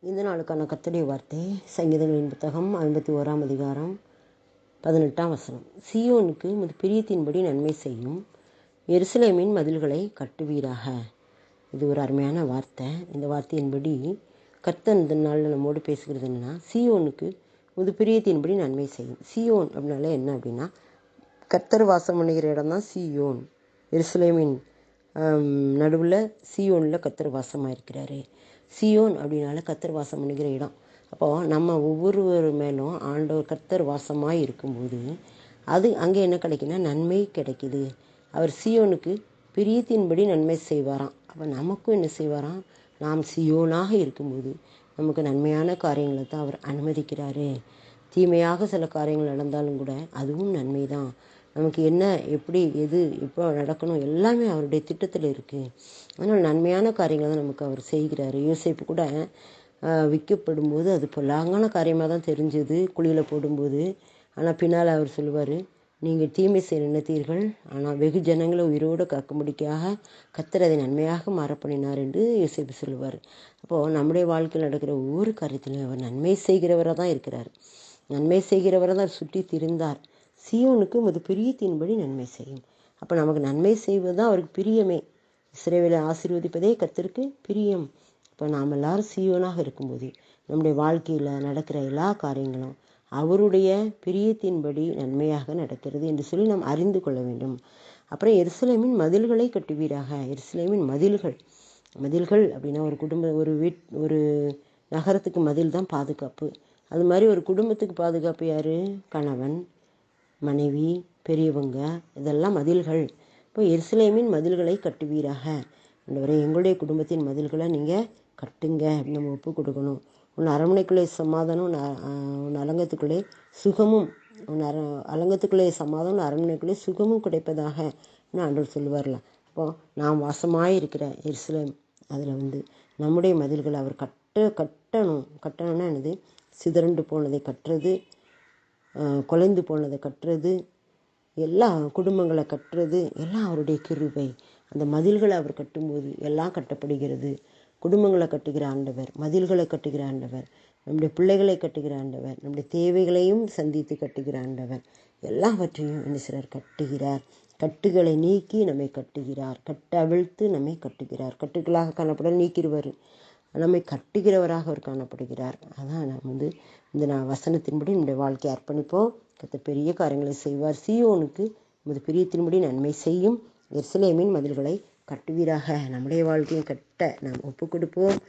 இந்த நாளுக்கான கர்த்தருடைய வார்த்தை சங்கீதங்களின் புத்தகம் 51ஆம் அதிகாரம் 18ஆம் வசனம். சீயோனுக்கு உமது பிரியத்தின்படி நன்மை செய்யும், எருசலேமின் மதில்களை கட்டுவீராக. இது ஒரு அருமையான வார்த்தை. இந்த வார்த்தையின்படி கர்த்தர் இந்த நாளில் நம்மோடு பேசுகிறது என்னன்னா, சீயோனுக்கு உமது பிரியத்தின்படி நன்மை செய்யும். சீயோன் அப்படின்னால என்ன அப்படின்னா, கர்த்தர் வாசம் பண்ணுகிற இடம் தான் சீயோன். எருசலேமின் நடுவில் சீயோனில் கர்த்தர் வாசமாக இருக்கிறாரு. சீயோன் அப்படின்னால கர்த்தர் வாசம் பண்ணுகிற இடம். அப்போது நம்ம ஒவ்வொருவர் மேலும் ஆண்டவர் கர்த்தர் வாசமாக இருக்கும்போது அது அங்கே என்ன கிடைக்குன்னா நன்மை கிடைக்குது. அவர் சீயோனுக்கு பிரியத்தின்படி நன்மை செய்வாராம். அப்போ நமக்கும் என்ன செய்வாராம், நாம் சீயோனாக இருக்கும்போது நமக்கு நன்மையான காரியங்களை தான் அவர் அனுமதிக்கிறாரு. தீமையாக சில காரியங்கள் நடந்தாலும் கூட அதுவும் நன்மை தான். நமக்கு என்ன எப்படி எது எப்போ நடக்கணும் எல்லாமே அவருடைய திட்டத்தில் இருக்குது. அதனால் நன்மையான காரியங்களை தான் நமக்கு அவர் செய்கிறாரு. யோசேப்பு கூட விற்கப்படும் போது அது பொல்லாங்கான காரியமாக தான் தெரிஞ்சது குழியில் போடும்போது. ஆனால் பின்னால் அவர் சொல்லுவார், நீங்கள் தீமை செய்ய நினைத்தீர்கள், ஆனால் வெகு ஜனங்களை உயிரோடு காக்கும்படிக்காக கர்த்தர் அதை நன்மையாக மாறப்பண்ணினார் என்று யோசேப்பு சொல்லுவார். அப்போது நம்முடைய வாழ்க்கையில் நடக்கிற ஒவ்வொரு காரியத்திலையும் அவர் நன்மை செய்கிறவராக தான் இருக்கிறார். நன்மை செய்கிறவரை தான் சுற்றி திரிந்தார். சீயோனுக்கு உமது பிரியத்தின்படி நன்மை செய்யும். அப்போ நமக்கு நன்மை செய்வது தான் அவருக்கு பிரியமே. இஸ்ரவேலை ஆசீர்வதிப்பதே கர்த்தருக்கு பிரியம். இப்போ நாம் எல்லாரும் சீயோனாக இருக்கும்போது நம்முடைய வாழ்க்கையில் நடக்கிற எல்லா காரியங்களும் அவருடைய பிரியத்தின்படி நன்மையாக நடக்கிறது என்று சொல்லி நாம் அறிந்து கொள்ள வேண்டும். அப்புறம் எருசலேமின் மதில்களை கட்டுவீராக. எருசலேமின் மதில்கள் அப்படின்னா ஒரு நகரத்துக்கு மதில் தான் பாதுகாப்பு. அது மாதிரி ஒரு குடும்பத்துக்கு பாதுகாப்பு யார்? கணவன், மனைவி, பெரியவங்க, இதெல்லாம் மதில்கள். இப்போ எருசலேமின் மதில்களை கட்டுவீராக. ஆண்டவரே, எங்களுடைய குடும்பத்தின் மதில்களை நீங்கள் கட்டுங்க அப்படின்னு நம்ம ஒப்பு கொடுக்கணும். உன் அரண்மனைக்குள்ளே சமாதானம், உன் அலங்கத்துக்குள்ளே சுகமும், அலங்கத்துக்குள்ளே சமாதானம், அரண்மனைக்குள்ளே சுகமும் கிடைப்பதாக ஆண்டவர் சொல்லுவார்ல. அப்போ நாம் வாசமாயிருக்கிற எருசலேம், அதில் நம்முடைய மதில்களை அவர் கட்டணும்னா என்னது? சிதறண்டு போனதை கட்டுறது, குலைந்து போனதை கட்டுறது, எல்லா குடும்பங்களை கட்டுறது எல்லாம் அவருடைய கிருபை. அந்த மதில்களை அவர் கட்டும்போது எல்லாம் கட்டப்படுகிறது. குடும்பங்களை கட்டுகிற ஆண்டவர், மதில்களை கட்டுகிற ஆண்டவர், நம்முடைய பிள்ளைகளை கட்டுகிற ஆண்டவர், நம்முடைய தேவைகளையும் சந்தித்து கட்டுகிற ஆண்டவர், எல்லாவற்றையும் என்ன செய்கிறார்? கட்டுகிறார். கட்டுகளை நீக்கி நம்மை கட்டுகிறார். அவிழ்த்து நம்மை கட்டுகிறார். கட்டுகளாக காணப்பட நீக்கிடுவார். நம்மை கட்டுகிறவராக அவர் காணப்படுகிறார். அதான் நாம் இந்த வசனத்தின்படி நம்முடைய வாழ்க்கையை அர்ப்பணிப்போம். கர்த்தர் பெரிய காரியங்களை செய்வார். சீயோனுக்கு நமது பிரியத்தின்படி நன்மை செய்யும், எருசலேமின் மதில்களை கட்டுவீராக. நம்முடைய வாழ்க்கையை கட்ட நாம் ஒப்பு கொடுப்போம்.